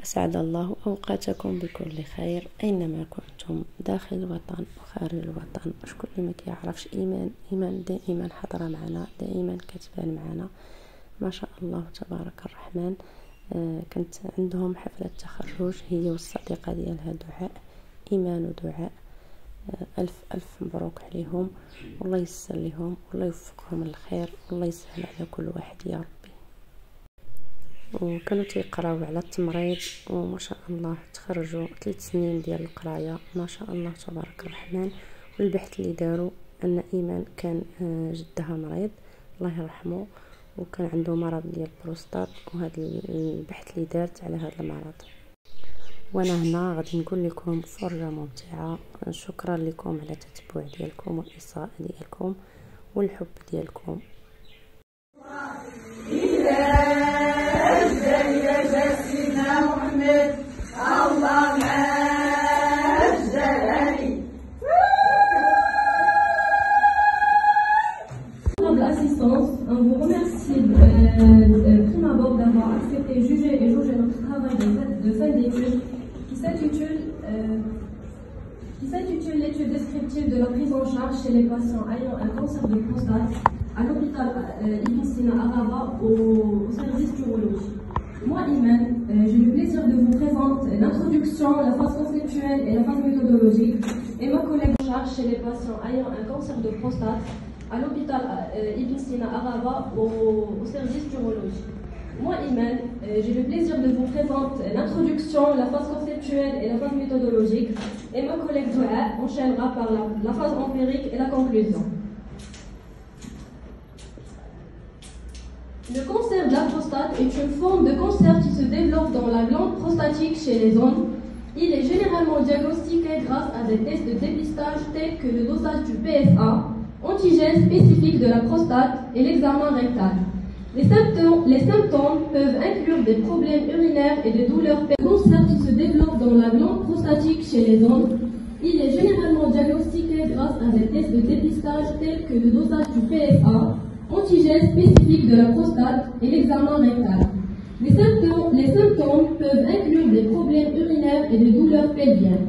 أسعد الله أوقاتكم بكل خير أينما كنتم داخل الوطن وخارج الوطن. شكون اللي ما كيعرفش إيمان دائما حاضرة معنا، دائما كتبان معنا ما شاء الله تبارك الرحمن. كانت عندهم حفلة تخرج هي والصديقة ديالها دعاء، إيمان ودعاء. ألف ألف مبروك عليهم، والله يسر لهم والله يوفقهم للخير والله يسهل على كل واحد يا ربي. وكانوا تيقراو على التمريض وما شاء الله تخرجوا 3 سنين ديال القرايه ما شاء الله تبارك الرحمن. والبحث اللي داروا ان ايمان كان جدها مريض الله يرحمه وكان عنده مرض ديال البروستات، وهذا البحث اللي دارت على هذا المرض. وانا هنا غادي نقول لكم فرجه ممتعه. شكرا لكم على التتبع ديالكم والاصغاء ديالكم والحب ديالكم. On vous remercie prime abord d'avoir accepté, jugé et jaugé notre travail de fin d'études qui s'intitule l'étude descriptive de la prise en charge chez les patients ayant un cancer de prostate à l'hôpital Ibn Sina à Rabat au service d'urologie. Moi, Iman, j'ai le plaisir de vous présenter l'introduction, la phase conceptuelle et la phase méthodologique, et ma collègue en charge chez les patients ayant un cancer de prostate à l'hôpital Ibn Sina à Rabat au service d'urologie. Moi, Iman, j'ai le plaisir de vous présenter l'introduction, la phase conceptuelle et la phase méthodologique, et ma collègue Dua enchaînera par la phase empirique et la conclusion. Le cancer de la prostate est une forme de cancer qui se développe dans la glande prostatique chez les hommes. Il est généralement diagnostiqué grâce à des tests de dépistage tels que le dosage du PSA, antigène spécifique de la prostate, et l'examen rectal. Les symptômes peuvent inclure des problèmes urinaires et des douleurs. Le cancer qui se développe dans la glande prostatique chez les hommes, il est généralement diagnostiqué grâce à des tests de dépistage tels que le dosage du PSA, antigène spécifique de la prostate et l'examen rectal. Les symptômes peuvent inclure des problèmes urinaires et des douleurs pelviennes.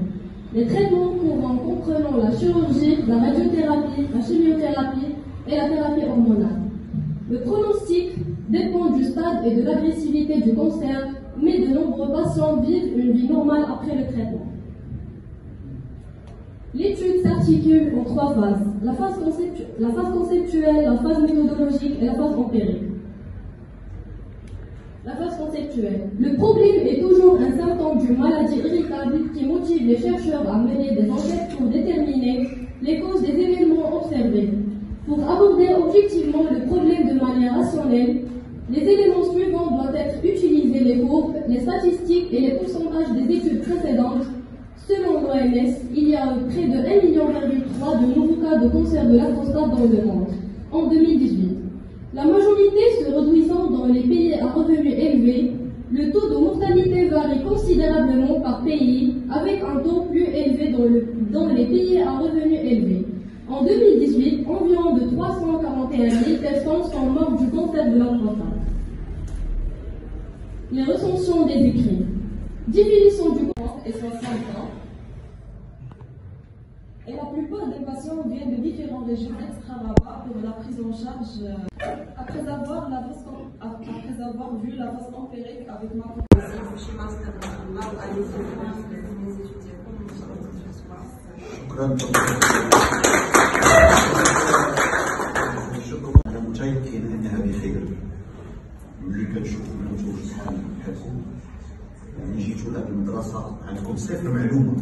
Les traitements courants comprenant la chirurgie, la radiothérapie, la chimiothérapie et la thérapie hormonale. Le pronostic dépend du stade et de l'agressivité du cancer, mais de nombreux patients vivent une vie normale après le traitement. L'étude s'articule en 3 phases, la phase conceptuelle, la phase méthodologique et la phase empirique. La phase conceptuelle. Le problème est toujours un symptôme d'une maladie irritable qui motive les chercheurs à mener des enquêtes pour déterminer les causes des événements observés. Pour aborder objectivement le problème de manière rationnelle, les éléments suivants doivent être utilisés: les courbes, les statistiques et les pourcentages des études précédentes. Selon l'OMS, il y a près de 1,3 million de nouveaux cas de cancer de la prostate dans le monde en 2018. La majorité se réduisant dans les pays à revenus élevés, le taux de mortalité varie considérablement par pays, avec un taux plus élevé dans les pays à revenus élevés. En 2018, environ de 341 000 personnes sont mortes du cancer de la prostate. Les recensions des écrits. Définition du cancer est 60 ans. Et la plupart des patients viennent de différentes régions extra-Rabat pour la prise en charge. Après avoir vu la phase empirique avec ma أنا متيقن أنها بخير. ملي كنشوفوا شحال بحالكم يعني جيتوا لهاد المدرسة عندكم صفر معلومة،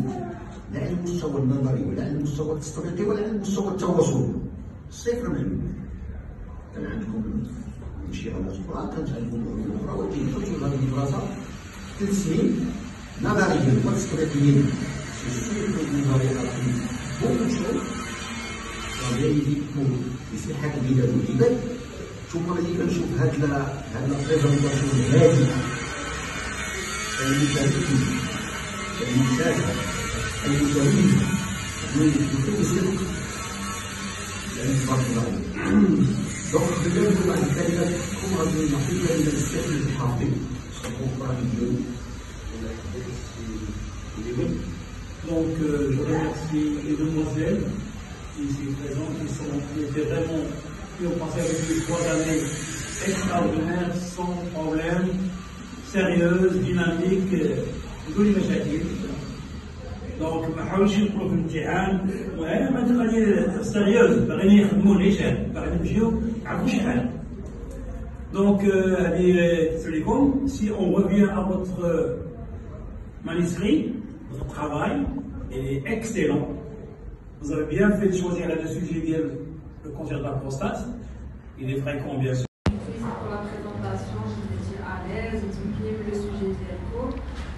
لا على المستوى النظري ولا على المستوى التطبيقي ولا على المستوى التواصلي، صفر معلومة. كان عندكم انشغالات أخرى، كانت عندكم أمور أخرى، ولكن دخلتوا لهاد المدرسة 3 سنين نظريا وتطبيقيا. beaucoup de choses dans les يصلح هذا البلاد والعباد. ثم ملي كنشوف هاد البريزونطاسيون الهادئه المتابعه الممتازه المتميزه بكل صدق يعني تبارك الله. دونك بالله نقول واحد الكلمات تكون غادي نعطيها الى الاستاذ الحافظ الغفران ديالو Donc je remercie les demoiselles ici présentes qui ont passé avec les 3 années extraordinaires, sans problème, sérieuses, dynamiques, بدون مشاكل. دونك ما حاولش ندخلوا في الامتحان وهي ما غادي سيريوز باغيين يخدموا العشان باغيين يمشيو يعرفوا شي حاجه. دونك هذه تسليكم. Si on revient à votre manuscrit, votre travail est excellent. Vous avez bien fait de choisir le sujet le cancer de la prostate. Il est fréquent bien sûr. Merci pour la présentation, je me suis à l'aise, expliquer le sujet des cours,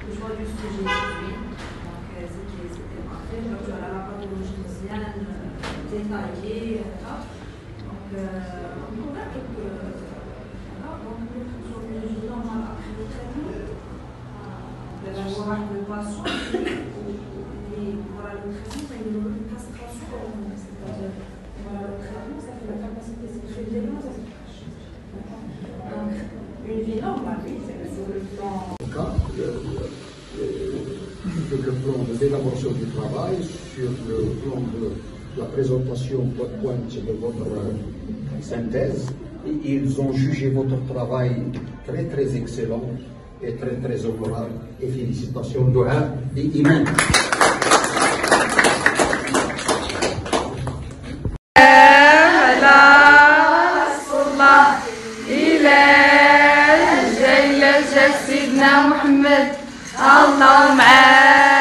le choix du sujet gratuit. Donc c'était parfait. Donc voilà la pathologie ancienne détaillée. Donc on pourrait que sur le sujet normal après le traitement, de la voir le patient et voilà le traitement, il y a une castration, c'est-à-dire voilà le traitement, ça fait la capacité sexuelle des gens, ça se cache. Donc une vie normale, oui, c'est le plan. Le plan de l'élaboration du travail, sur le plan de la présentation pointe de votre synthèse. Ils ont jugé votre travail très très excellent et très très honorable. Et félicitations, Doha et Iman. سيدنا محمد الله معاه.